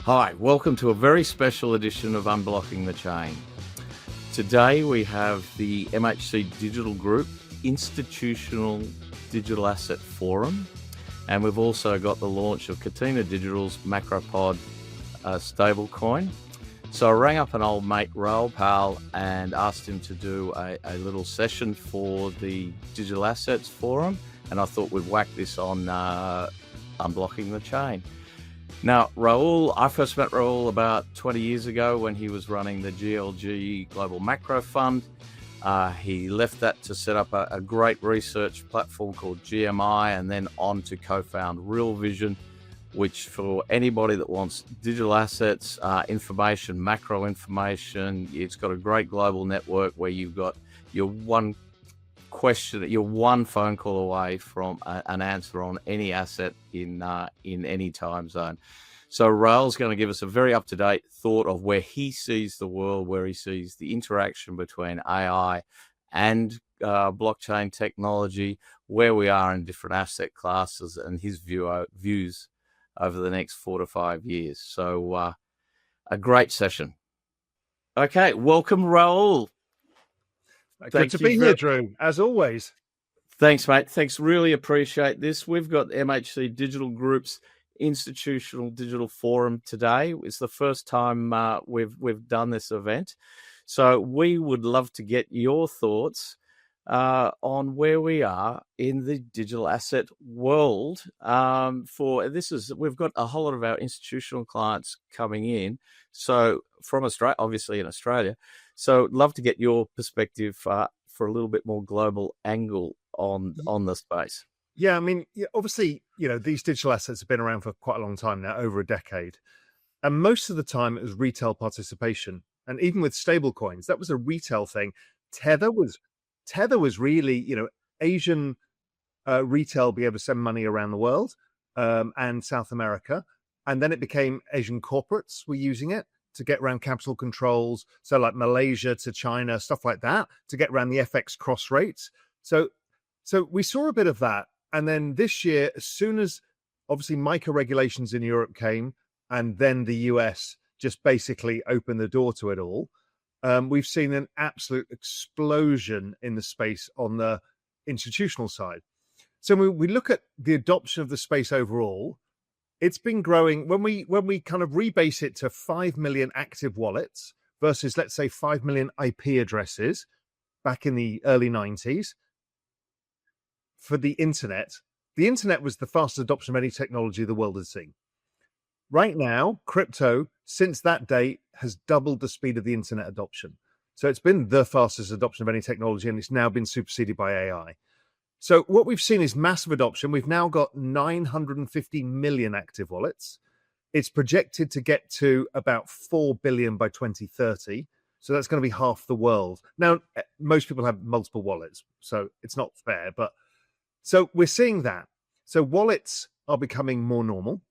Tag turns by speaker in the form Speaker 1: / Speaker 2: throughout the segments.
Speaker 1: Hi, welcome to a very special edition of Unblocking the Chain. Today we have the MHC Digital Group Institutional Digital Asset Forum, and we've also got the launch of Catena Digital's Macropod stablecoin. So I rang up an old mate, Raoul Pal, and asked him to do a little session for the Digital Assets Forum, and I thought we'd whack this on Unblocking the Chain. Now, Raoul, I first met Raoul about 20 years ago when he was running the GLG Global Macro Fund. He left that to set up a great research platform called GMI and then on to co-found Real Vision, which for anybody that wants digital assets, information, macro information, it's got a great global network where you've got your one question, you're one phone call away from an answer on any asset in any time zone. So Raoul's going to give us a very up-to-date thought of where he sees the world, where he sees the interaction between AI and blockchain technology, where we are in different asset classes, and his views over the next 4 to 5 years. So a great session. Okay, welcome, Raoul.
Speaker 2: Good to be here, Drew, as always.
Speaker 1: Thanks, mate. Thanks. Really appreciate this. We've got MHC Digital Group's Institutional Digital Forum today. It's the first time we've done this event. So we would love to get your thoughts on where we are in the digital asset world. We've got a whole lot of our institutional clients coming in. So from Australia, obviously in Australia. So love to get your perspective for a little bit more global angle on the space.
Speaker 2: Yeah, I mean, obviously, these digital assets have been around for quite a long time now, over a decade. And most of the time it was retail participation. And even with stablecoins, that was a retail thing. Tether was really, Asian retail be able to send money around the world and South America. And then it became Asian corporates were using it to get around capital controls. So like Malaysia to China, stuff like that, to get around the FX cross rates. So we saw a bit of that. And then this year, as soon as obviously MiCA regulations in Europe came, and then the US just basically opened the door to it all, we've seen an absolute explosion in the space on the institutional side. So we look at the adoption of the space overall. It's been growing. When we kind of rebase it to 5 million active wallets versus, let's say, 5 million IP addresses back in the early 90s for the internet was the fastest adoption of any technology the world has seen. Right now, crypto, since that date, has doubled the speed of the internet adoption. So it's been the fastest adoption of any technology, and it's now been superseded by AI. So what we've seen is massive adoption. We've now got 950 million active wallets. It's projected to get to about 4 billion by 2030. So that's going to be half the world. Now, most people have multiple wallets, so it's not fair. But so we're seeing that. So wallets are becoming more normal.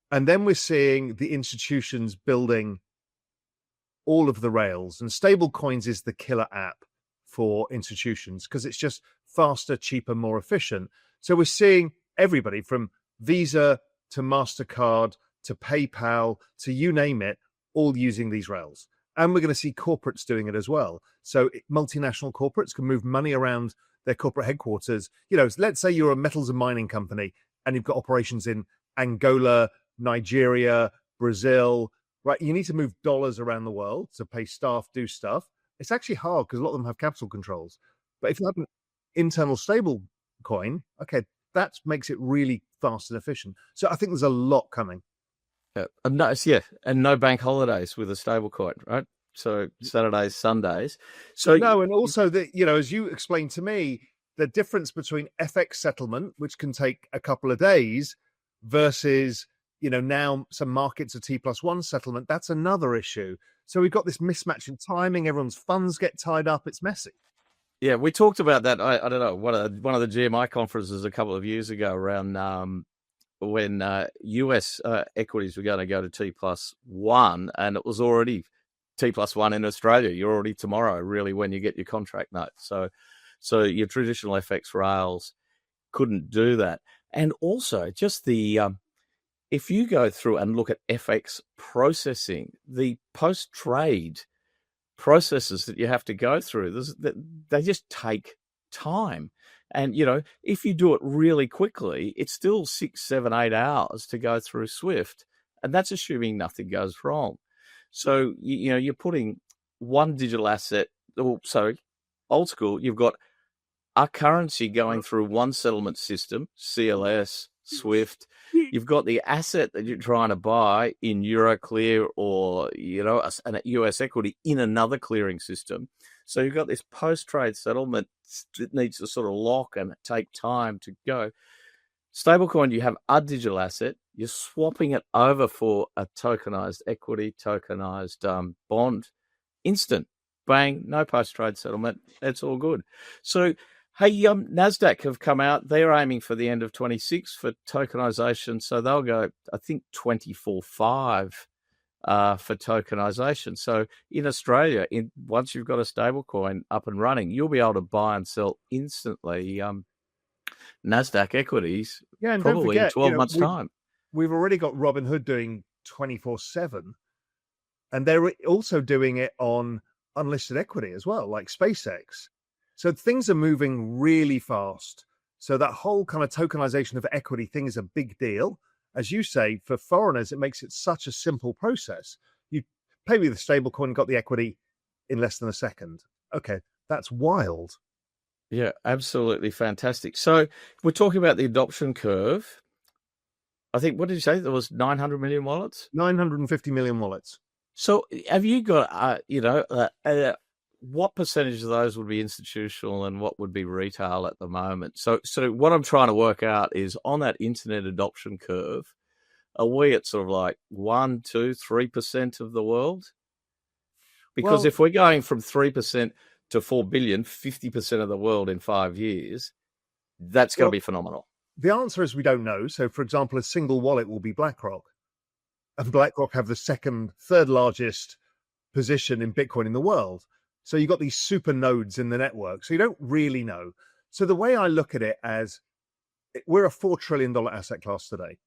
Speaker 2: And then we're seeing the institutions building all of the rails. And stablecoins is the killer app for institutions because it's just faster, cheaper, more efficient. So we're seeing everybody from Visa to MasterCard to PayPal to you name it, all using these rails. And we're going to see corporates doing it as well. So multinational corporates can move money around their corporate headquarters. Let's say you're a metals and mining company and you've got operations in Angola, Nigeria, Brazil, right? You need to move dollars around the world to pay staff, do stuff. It's actually hard because a lot of them have capital controls. But if you have an internal stable coin, okay, that makes it really fast and efficient. So I think there's a lot coming.
Speaker 1: And no bank holidays with a stable coin, right? So Saturdays, Sundays.
Speaker 2: And also as you explained to me, the difference between FX settlement, which can take a couple of days, versus now some markets are T+1 settlement. That's another issue. So we've got this mismatch in timing. Everyone's funds get tied up. It's messy.
Speaker 1: Yeah, we talked about that. I don't know, one of the GMI conferences a couple of years ago around when US equities were going to go to T+1, and it was already T+1 in Australia. You're already tomorrow, really, when you get your contract note. So your traditional FX rails couldn't do that. And also just the if you go through and look at FX processing, the post-trade processes that you have to go through, they just take time. And, if you do it really quickly, it's still 6, 7, 8 hours to go through Swift. And that's assuming nothing goes wrong. So, you're putting one digital asset, old school, you've got a currency going through one settlement system, CLS, Swift. You've got the asset that you're trying to buy in Euroclear or, a US equity in another clearing system. So you've got this post-trade settlement that needs to sort of lock and take time to go. Stablecoin, you have a digital asset, you're swapping it over for a tokenized equity, tokenized bond, instant, bang, no post-trade settlement, it's all good. So, hey, NASDAQ have come out, they're aiming for the end of 26 for tokenization, so they'll go, I think, 24.5 for tokenization. So in Australia, once you've got a stablecoin up and running, you'll be able to buy and sell instantly NASDAQ equities,
Speaker 2: and
Speaker 1: probably in 12 months' time.
Speaker 2: We've already got Robinhood doing 24/7, and they're also doing it on unlisted equity as well, like SpaceX. So things are moving really fast. So that whole kind of tokenization of equity thing is a big deal. As you say, for foreigners, it makes it such a simple process. You pay with a stablecoin, got the equity in less than a second. Okay, that's wild.
Speaker 1: Yeah, absolutely fantastic. So we're talking about the adoption curve. I think, what did you say? There was 900 million wallets?
Speaker 2: 950 million wallets.
Speaker 1: So have you got, what percentage of those would be institutional and what would be retail at the moment? So what I'm trying to work out is on that internet adoption curve, are we at sort of like 1, 2, 3% of the world? Because if we're going from 3% to 4 billion, 50% of the world in 5 years, that's going to be phenomenal.
Speaker 2: The answer is we don't know. So, for example, a single wallet will be BlackRock. And BlackRock have the third largest position in Bitcoin in the world. So you've got these super nodes in the network. So you don't really know. So the way I look at it as we're a $4 trillion asset class today.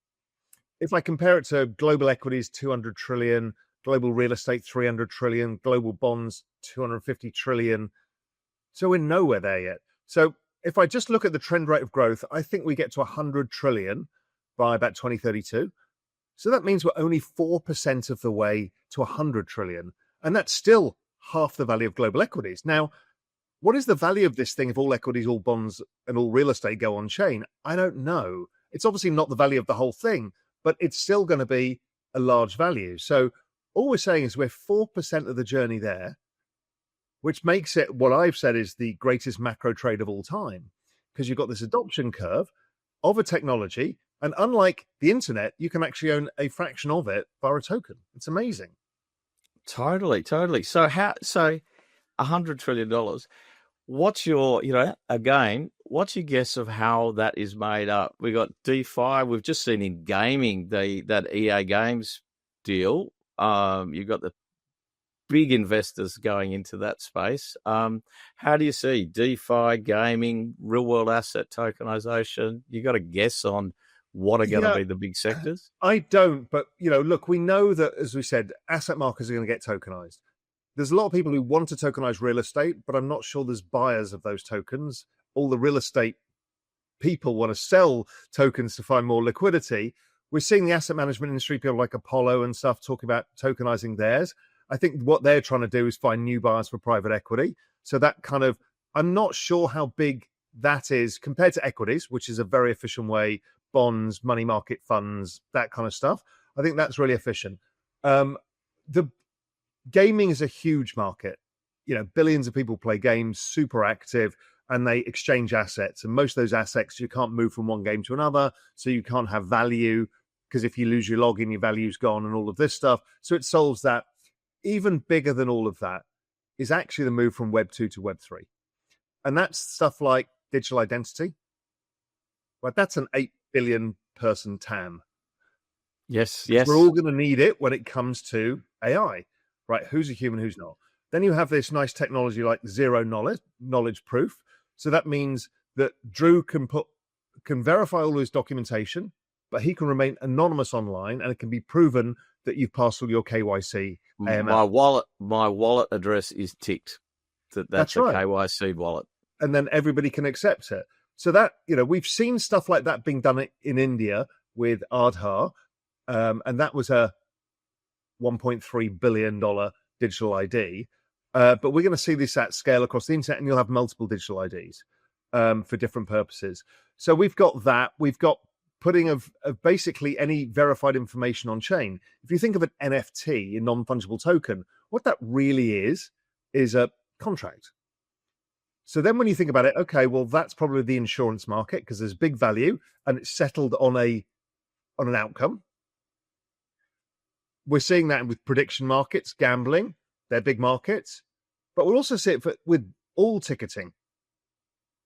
Speaker 2: If I compare it to global equities, 200 trillion, global real estate, 300 trillion, global bonds, 250 trillion. So we're nowhere there yet. So if I just look at the trend rate of growth, I think we get to 100 trillion by about 2032. So that means we're only 4% of the way to 100 trillion. And that's still half the value of global equities. Now, what is the value of this thing if all equities, all bonds, and all real estate go on chain? I don't know. It's obviously not the value of the whole thing, but it's still going to be a large value. So all we're saying is we're 4% of the journey there, which makes it what I've said is the greatest macro trade of all time, because you've got this adoption curve of a technology. And unlike the internet, you can actually own a fraction of it via a token. It's amazing.
Speaker 1: Totally. So $100 trillion. What's your, what's your guess of how that is made up? We got DeFi. We've just seen in gaming that EA Games deal. You've got the big investors going into that space. How do you see DeFi, gaming, real world asset tokenization? You got a guess on what are going to be the big sectors?
Speaker 2: I don't, but look, we know that, as we said, asset markets are going to get tokenized. There's a lot of people who want to tokenize real estate, but I'm not sure there's buyers of those tokens. All the real estate people want to sell tokens to find more liquidity. We're seeing the asset management industry, people like Apollo and stuff, talking about tokenizing theirs. I think what they're trying to do is find new buyers for private equity. So that kind of, I'm not sure how big that is compared to equities, which is a very efficient way, bonds, money market funds, that kind of stuff. I think that's really efficient. The gaming is a huge market. Billions of people play games, super active, and they exchange assets. And most of those assets, you can't move from one game to another. So you can't have value, because if you lose your login, your value's gone and all of this stuff. So it solves that. Even bigger than all of that is actually the move from Web 2 to Web 3. And that's stuff like digital identity. Right, that's an 8 billion person TAM.
Speaker 1: Yes.
Speaker 2: We're all going to need it when it comes to AI, right? Who's a human, who's not? Then you have this nice technology like zero knowledge proof. So that means that Drew can verify all his documentation but he can remain anonymous online, and it can be proven that you've passed all your KYC.
Speaker 1: My wallet address is ticked. That's a right. KYC wallet.
Speaker 2: And then everybody can accept it. So that, we've seen stuff like that being done in India with Aadhaar, and that was a $1.3 billion digital ID. But we're going to see this at scale across the internet, and you'll have multiple digital IDs for different purposes. So we've got that. We've got putting of basically any verified information on chain. If you think of an NFT, a non-fungible token, what that really is a contract. So then when you think about it, okay, well, that's probably the insurance market because there's big value and it's settled on an outcome. We're seeing that with prediction markets, gambling, they're big markets, but we'll also see it with all ticketing.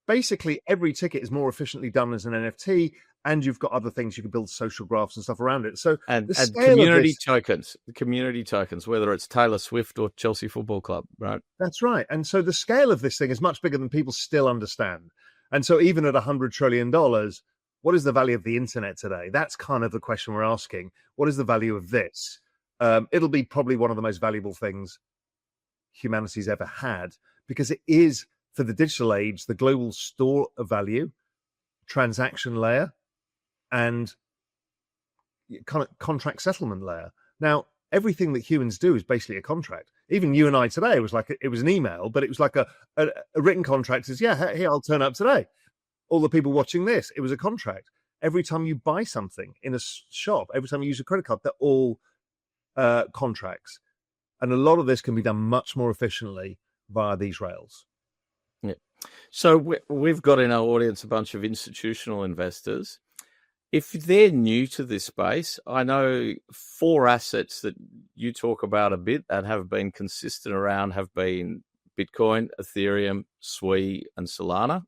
Speaker 2: Basically, every ticket is more efficiently done as an NFT, and you've got other things you can build social graphs and stuff around it. So
Speaker 1: and community tokens, whether it's Taylor Swift or Chelsea Football Club, right?
Speaker 2: That's right. And so the scale of this thing is much bigger than people still understand. And so even at $100 trillion, what is the value of the internet today? That's kind of the question we're asking. What is the value of this? It'll be probably one of the most valuable things humanity's ever had, because it is, for the digital age, the global store of value, transaction layer, and kind of contract settlement layer. Now, everything that humans do is basically a contract. Even you and I today, it was an email, but it was like a written contract. Is hey, I'll turn up today. All the people watching this, it was a contract. Every time you buy something in a shop, every time you use a credit card, they're all contracts. And a lot of this can be done much more efficiently via these rails.
Speaker 1: Yeah. So we've got in our audience a bunch of institutional investors. If they're new to this space, I know 4 assets that you talk about a bit that have been consistent around have been Bitcoin, Ethereum, SWI, and Solana.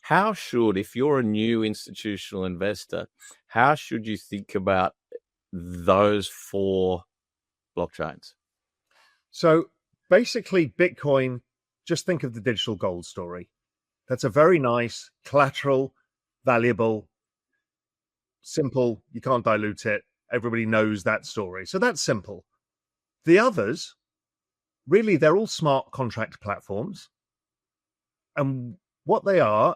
Speaker 1: How should, if you're a new institutional investor, how should you think about those 4 blockchains?
Speaker 2: So basically, Bitcoin, just think of the digital gold story. That's a very nice, collateral, valuable, simple, you can't dilute it. Everybody knows that story. So that's simple. The others, really, they're all smart contract platforms. And what they are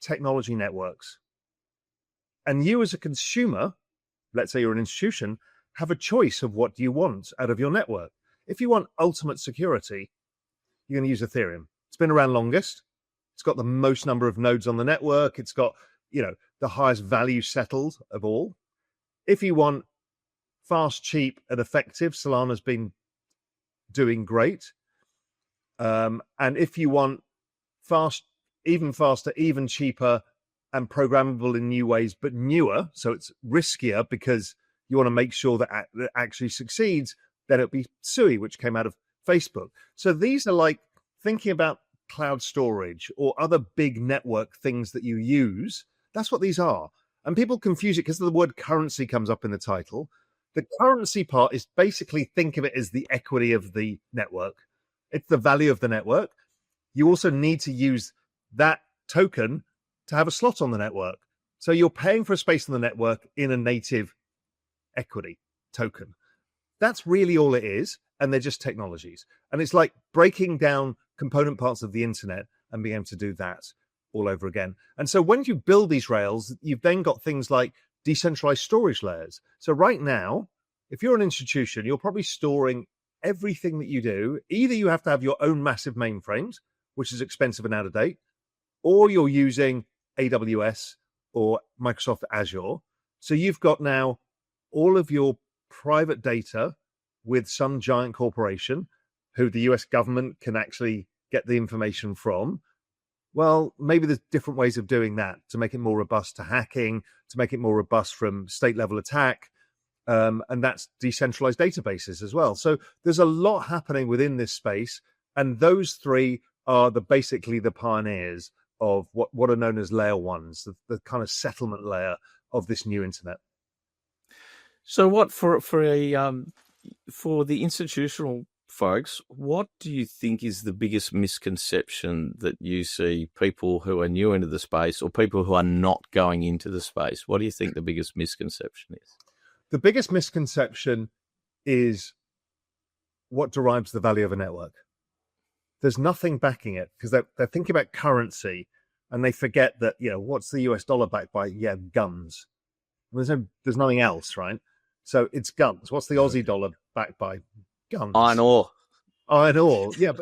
Speaker 2: technology networks. And you as a consumer, let's say you're an institution, have a choice of what you want out of your network. If you want ultimate security, you're going to use Ethereum. It's been around longest. It's got the most number of nodes on the network. It's got, the highest value settled of all. If you want fast, cheap, and effective, Solana's been doing great. And if you want fast, even faster, even cheaper, and programmable in new ways, but newer, so it's riskier because you want to make sure that it actually succeeds, then it'll be SUI, which came out of Facebook. So these are like thinking about cloud storage or other big network things that you use. That's what these are. And people confuse it because the word currency comes up in the title. The currency part is basically, think of it as the equity of the network. It's the value of the network. You also need to use that token to have a slot on the network. So you're paying for a space on the network in a native equity token. That's really all it is. And they're just technologies. And it's like breaking down component parts of the internet and being able to do that all over again. And so when you build these rails, you've then got things like decentralized storage layers. So right now, if you're an institution, you're probably storing everything that you do. Either you have to have your own massive mainframes, which is expensive and out of date, or you're using AWS or Microsoft Azure. So you've got now all of your private data with some giant corporation who the US government can actually get the information from. Well, maybe there's different ways of doing that to make it more robust to hacking, to make it more robust from state level attack. And that's decentralized databases as well. So there's a lot happening within this space. And those 3 are basically the pioneers of what are known as layer ones, the kind of settlement layer of this new internet.
Speaker 1: So what for the institutional folks, what do you think is the biggest misconception that you see people who are new into the space or people who are not going into the space? What do you think the biggest misconception is?
Speaker 2: The biggest misconception is what derives the value of a network. There's nothing backing it, because they're thinking about currency and they forget that, what's the US dollar backed by? Yeah, guns. There's nothing else, right? So it's guns. What's the Aussie dollar backed by? Guns.
Speaker 1: Iron ore.
Speaker 2: Yeah,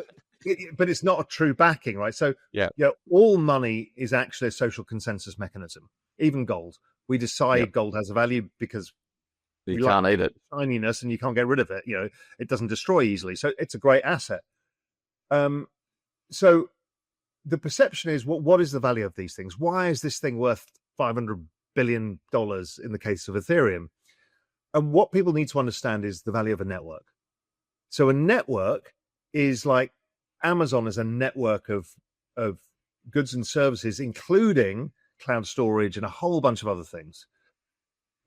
Speaker 2: but it's not a true backing, right? So
Speaker 1: yeah,
Speaker 2: all money is actually a social consensus mechanism. Even gold, we decide gold has a value because
Speaker 1: you can't eat it,
Speaker 2: shininess, and you can't get rid of it. It doesn't destroy easily, so it's a great asset. So the perception is, what is the value of these things? Why is this thing worth $500 billion in the case of Ethereum? And what people need to understand is the value of a network. So a network is like Amazon is a network of goods and services, including cloud storage and a whole bunch of other things.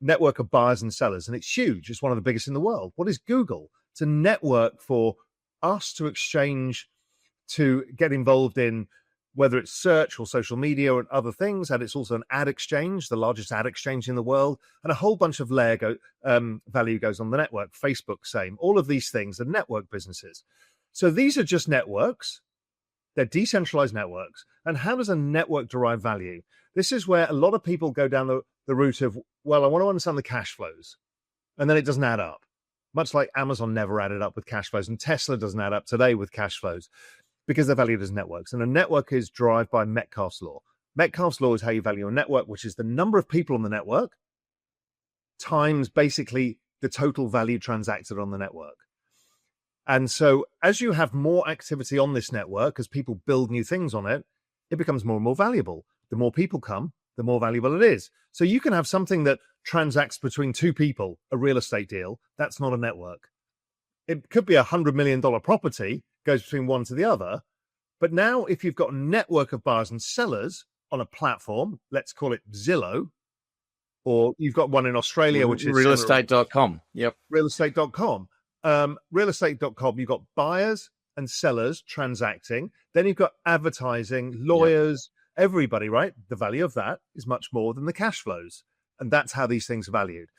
Speaker 2: Network of buyers and sellers, and it's huge. It's one of the biggest in the world. What is Google? It's a network for us to exchange, to get involved in, whether it's search or social media and other things. And it's also an ad exchange, the largest ad exchange in the world, and a whole bunch of value goes on the network. Facebook, same. All of these things are network businesses. So these are just networks. They're decentralized networks. And how does a network derive value? This is where a lot of people go down the route of, well, I want to understand the cash flows. And then it doesn't add up. Much like Amazon never added up with cash flows, and Tesla doesn't add up today with cash flows, because they're valued as networks. And a network is derived by Metcalfe's law. Metcalfe's law is how you value a network, which is the number of people on the network times basically the total value transacted on the network. And so as you have more activity on this network, as people build new things on it, it becomes more and more valuable. The more people come, the more valuable it is. So you can have something that transacts between two people, a real estate deal. That's not a network. It could be $100 million property, goes between one to the other. But now if you've got a network of buyers and sellers on a platform, let's call it Zillow, or you've got one in Australia, which is
Speaker 1: realestate.com. Yep.
Speaker 2: Realestate.com. Realestate.com, you've got buyers and sellers transacting. Then you've got advertising, lawyers, everybody, right? The value of that is much more than the cash flows. And that's how these things are valued.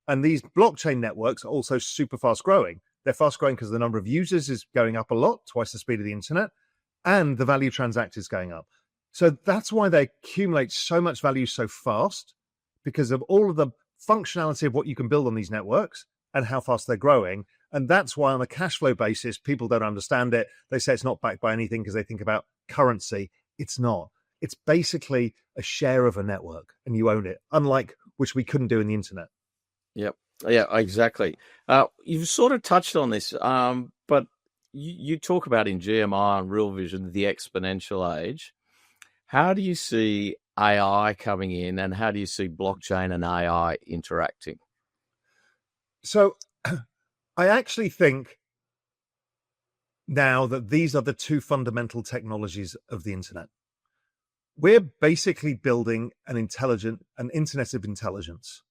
Speaker 2: And these blockchain networks are also super fast growing. They're fast growing because the number of users is going up a lot, twice the speed of the internet, and the value transacted is going up. So that's why they accumulate so much value so fast, because of all of the functionality of what you can build on these networks and how fast they're growing. And that's why on a cash flow basis, people don't understand it. They say it's not backed by anything because they think about currency. It's not. It's basically a share of a network and you own it, unlike which we couldn't do in the internet.
Speaker 1: Yep. Yeah, exactly. You've sort of touched on this, but you talk about in GMI and Real Vision, the exponential age. How do you see AI coming in, and how do you see blockchain and AI interacting?
Speaker 2: So I actually think now that these are the two fundamental technologies of the internet. We're basically building an internet of intelligence.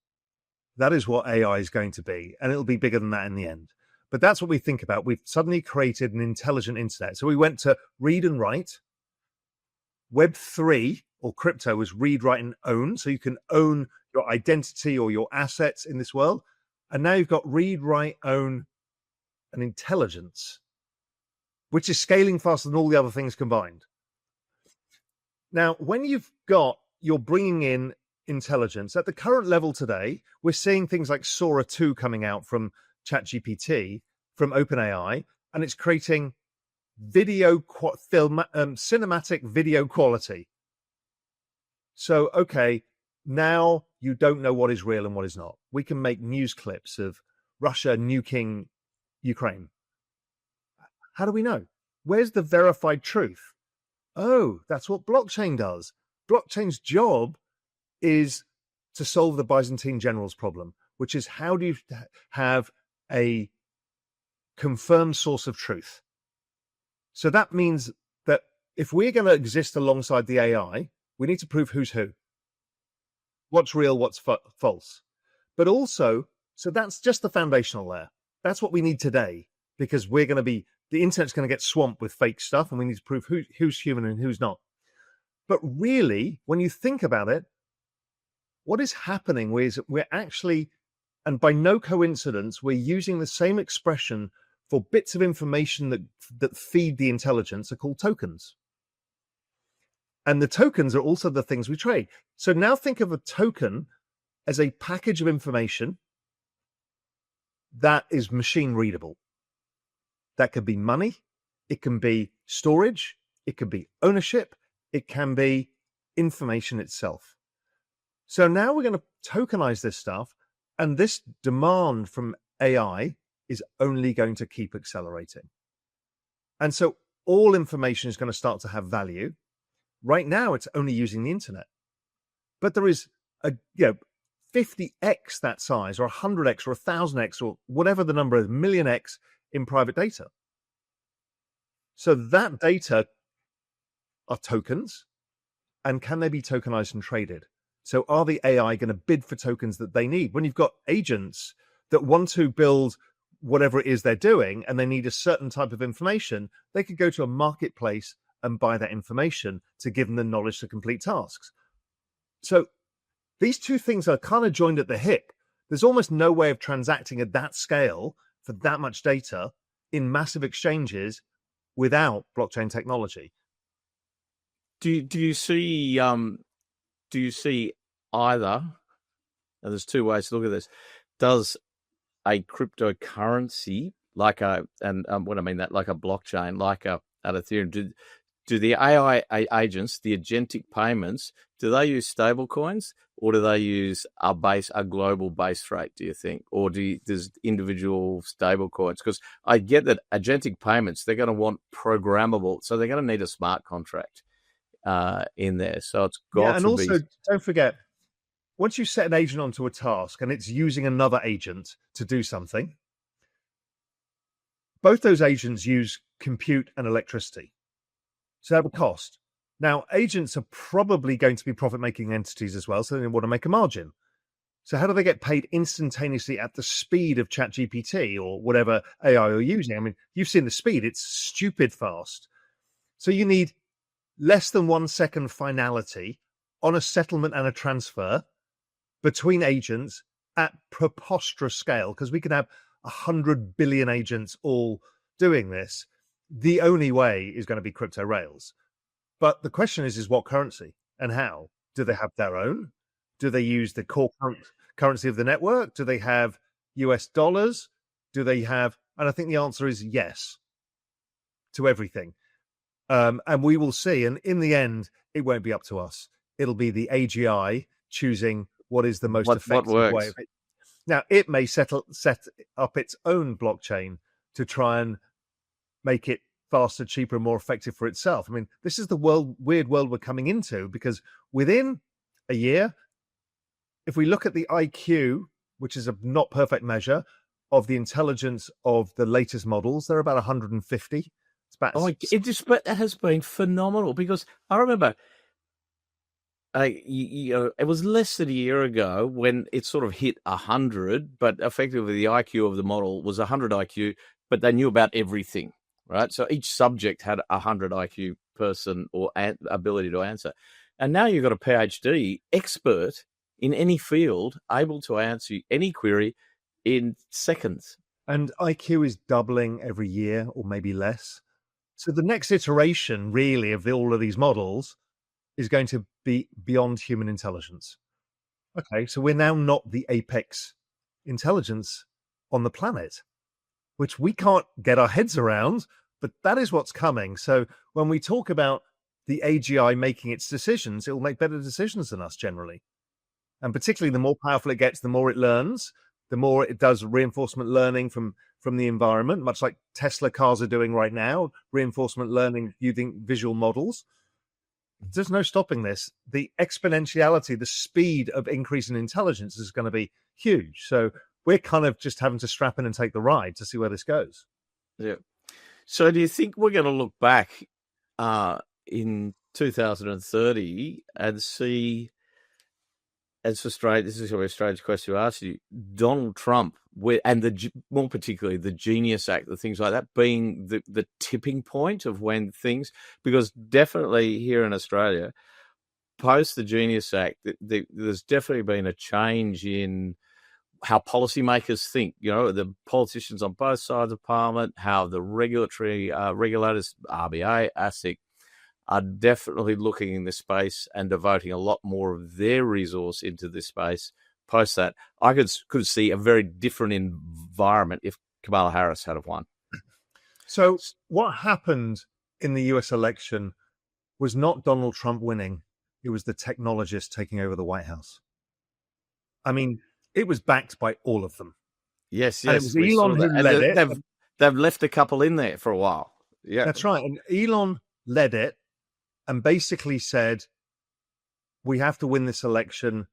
Speaker 2: That is what AI is going to be, and it'll be bigger than that in the end. But that's what we think about. We've suddenly created an intelligent internet. So we went to read and write. Web3 or crypto was read, write, and own. So you can own your identity or your assets in this world. And now you've got read, write, own, and intelligence, which is scaling faster than all the other things combined. Now, when you're bringing in intelligence at the current level today, we're seeing things like Sora 2 coming out from ChatGPT, from OpenAI, and it's creating cinematic video quality. So, okay, now you don't know what is real and what is not. We can make news clips of Russia nuking Ukraine. How do we know? Where's the verified truth? Oh, that's what blockchain does. Blockchain's job is to solve the Byzantine generals problem, which is how do you have a confirmed source of truth? So that means that if we're going to exist alongside the AI, we need to prove who's who, what's real, what's false. But also, so that's just the foundational layer. That's what we need today. because the internet's going to get swamped with fake stuff, and we need to prove who's human and who's not. But really, when you think about it, what is happening is we're actually, and by no coincidence, we're using the same expression for bits of information that feed the intelligence are called tokens. And the tokens are also the things we trade. So now think of a token as a package of information that is machine readable. That could be money, it can be storage, it can be ownership, it can be information itself. So now we're going to tokenize this stuff, and this demand from AI is only going to keep accelerating. And so all information is going to start to have value. Right now, it's only using the internet. But there is 50x that size, or 100x, or 1,000x, or whatever the number is, million x in private data. So that data are tokens, and can they be tokenized and traded? So are the AI going to bid for tokens that they need? When you've got agents that want to build whatever it is they're doing, and they need a certain type of information, they could go to a marketplace and buy that information to give them the knowledge to complete tasks. So these two things are kind of joined at the hip. There's almost no way of transacting at that scale for that much data in massive exchanges without blockchain technology.
Speaker 1: Do you see either? Now, there's two ways to look at this. Does a cryptocurrency like what I mean that, like a blockchain, like an Ethereum, do the AI agents, the agentic payments, do they use stablecoins, or do they use a global base rate, do you think? Or does individual stablecoins? Because I get that agentic payments, they're going to want programmable, so they're going to need a smart contract in there. So it's got to
Speaker 2: also,
Speaker 1: be.
Speaker 2: Don't forget, once you set an agent onto a task and it's using another agent to do something, both those agents use compute and electricity. So that would cost. Now, agents are probably going to be profit-making entities as well, so they want to make a margin. So how do they get paid instantaneously at the speed of ChatGPT or whatever AI you're using? I mean, you've seen the speed. It's stupid fast. So you need less than 1 second finality on a settlement and a transfer between agents at preposterous scale, because we can have 100 billion agents all doing this. The only way is going to be crypto rails. But the question is what currency and how? Do they have their own? Do they use the core currency of the network? Do they have US dollars? Do they have, and I think the answer is yes to everything. And we will see. And in the end, it won't be up to us. It'll be the AGI choosing what is the most effective way of it. Now, it may set up its own blockchain to try and make it faster, cheaper, and more effective for itself. I mean, this is the weird world we're coming into, because within a year, if we look at the IQ, which is a not perfect measure of the intelligence of the latest models, they're about 150. It's about
Speaker 1: but that has been phenomenal, because I remember it was less than a year ago when it sort of hit 100, but effectively the IQ of the model was 100 IQ, but they knew about everything, right? So each subject had 100 IQ person or ability to answer. And now you've got a PhD expert in any field able to answer any query in seconds.
Speaker 2: And IQ is doubling every year, or maybe less. So the next iteration, really, of all of these models is going to be beyond human intelligence. Okay, so we're now not the apex intelligence on the planet, which we can't get our heads around, but that is what's coming. So when we talk about the AGI making its decisions, it will make better decisions than us generally. And particularly the more powerful it gets, the more it learns, the more it does reinforcement learning from the environment, much like Tesla cars are doing right now, reinforcement learning using visual models. There's no stopping this. The exponentiality, the speed of increase in intelligence is going to be huge. So we're kind of just having to strap in and take the ride to see where this goes.
Speaker 1: Yeah. So do you think we're going to look back in 2030 and see it's a strange. This is a very strange question to ask you. Donald Trump, and more particularly the Genius Act, the things like that, being the tipping point of when things, because definitely here in Australia, post the Genius Act, there's definitely been a change in how policymakers think. The politicians on both sides of Parliament, how the regulators, RBA, ASIC, are definitely looking in this space and devoting a lot more of their resource into this space. Post that, I could see a very different environment if Kamala Harris had have won.
Speaker 2: So what happened in the US election was not Donald Trump winning. It was the technologists taking over the White House. I mean, it was backed by all of them.
Speaker 1: Yes.
Speaker 2: And it was Elon who led it.
Speaker 1: They've left a couple in there for a while. Yeah,
Speaker 2: that's right. And Elon led it and basically said, we have to win this election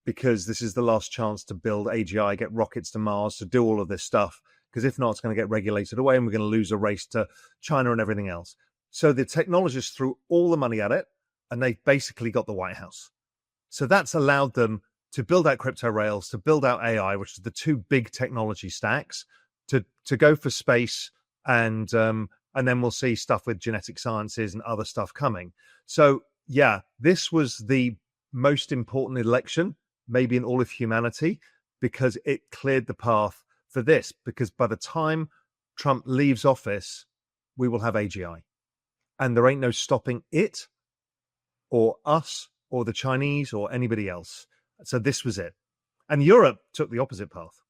Speaker 2: because this is the last chance to build AGI, get rockets to Mars, to do all of this stuff. Because if not, it's going to get regulated away and we're going to lose a race to China and everything else. So the technologists threw all the money at it and they basically got the White House. So that's allowed them to build out crypto rails, to build out AI, which are the two big technology stacks, to go for space, and then we'll see stuff with genetic sciences and other stuff coming. So yeah, this was the most important election, maybe in all of humanity, because it cleared the path for this. Because by the time Trump leaves office, we will have AGI, and there ain't no stopping it, or us, or the Chinese, or anybody else. So this was it. And Europe took the opposite path.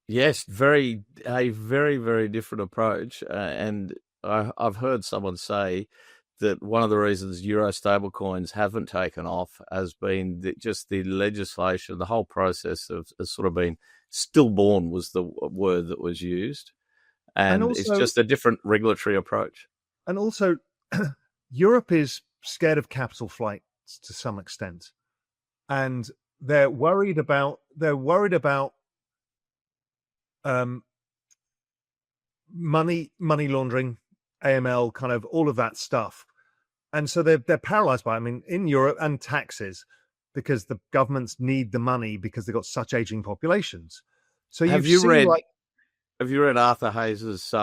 Speaker 1: Yes, a very, very different approach. And I've heard someone say that one of the reasons Euro stablecoins haven't taken off has been just the legislation, the whole process has sort of been stillborn was the word that was used. And also, it's just a different regulatory approach.
Speaker 2: And also, Europe is scared of capital flight to some extent. And they're worried about money laundering, AML, kind of all of that stuff. And so they're paralyzed by it. I mean, in Europe, and taxes, because the governments need the money because they've got such aging populations. So have you
Speaker 1: read Arthur Hayes's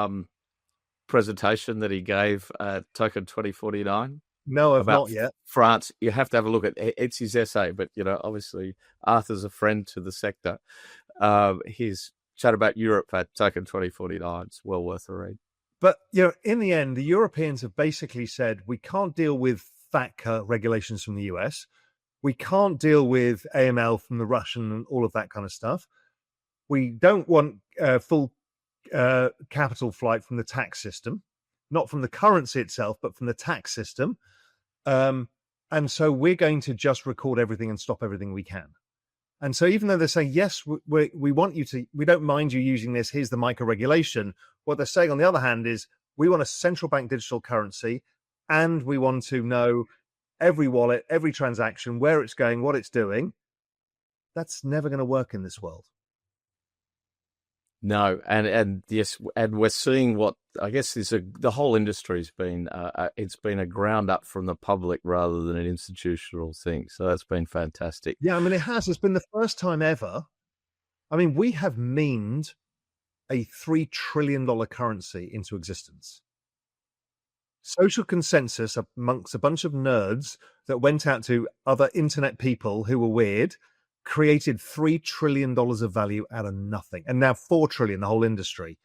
Speaker 1: presentation that he gave at Token 2049?
Speaker 2: No, I've not yet.
Speaker 1: France, you have to have a look at it's his essay, but obviously Arthur's a friend to the sector. His chat about Europe at Token 2049, it's well worth a read.
Speaker 2: But in the end, the Europeans have basically said we can't deal with FATCA regulations from the US, we can't deal with AML from the Russian and all of that kind of stuff. We don't want full capital flight from the tax system, not from the currency itself, but from the tax system. And so we're going to just record everything and stop everything we can. And so even though they're saying, yes, we want you to, we don't mind you using this, here's the MiCA regulation, what they're saying on the other hand is we want a central bank digital currency, and we want to know every wallet, every transaction, where it's going, what it's doing. That's never going to work in this world.
Speaker 1: No, and yes, and we're seeing what I guess is the whole industry's been it's been a ground up from the public rather than an institutional thing. So that's been fantastic.
Speaker 2: Yeah, I mean, it has. It's been the first time ever. I mean, we have memed a $3 trillion currency into existence. Social consensus amongst a bunch of nerds that went out to other internet people who were weird created $3 trillion of value out of nothing. And now $4 trillion, the whole industry.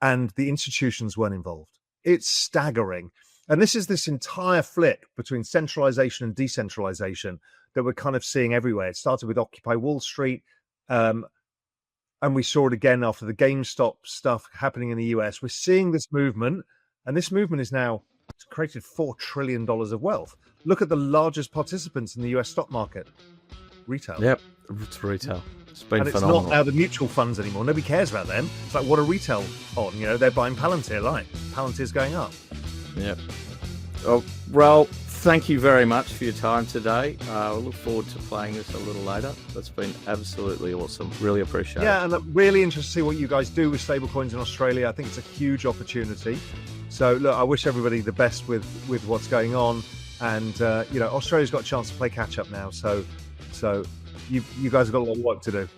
Speaker 2: And the institutions weren't involved. It's staggering. And this is this entire flip between centralization and decentralization that we're kind of seeing everywhere. It started with Occupy Wall Street. And we saw it again after the GameStop stuff happening in the US. We're seeing this movement. And this movement is now created $4 trillion of wealth. Look at the largest participants in the US stock market. Retail.
Speaker 1: Yep, it's retail. It's been
Speaker 2: and
Speaker 1: phenomenal.
Speaker 2: It's not now the mutual funds anymore. Nobody cares about them. It's like, what are retail on? They're buying Palantir, like Palantir's going up.
Speaker 1: Yep. Well, Raoul, thank you very much for your time today. I look forward to playing this a little later. That's been absolutely awesome. Really appreciate it.
Speaker 2: Yeah, and I'm really interested to see what you guys do with stablecoins in Australia. I think it's a huge opportunity. So, look, I wish everybody the best with what's going on. And, Australia's got a chance to play catch up now. So So you guys have got a lot of work to do.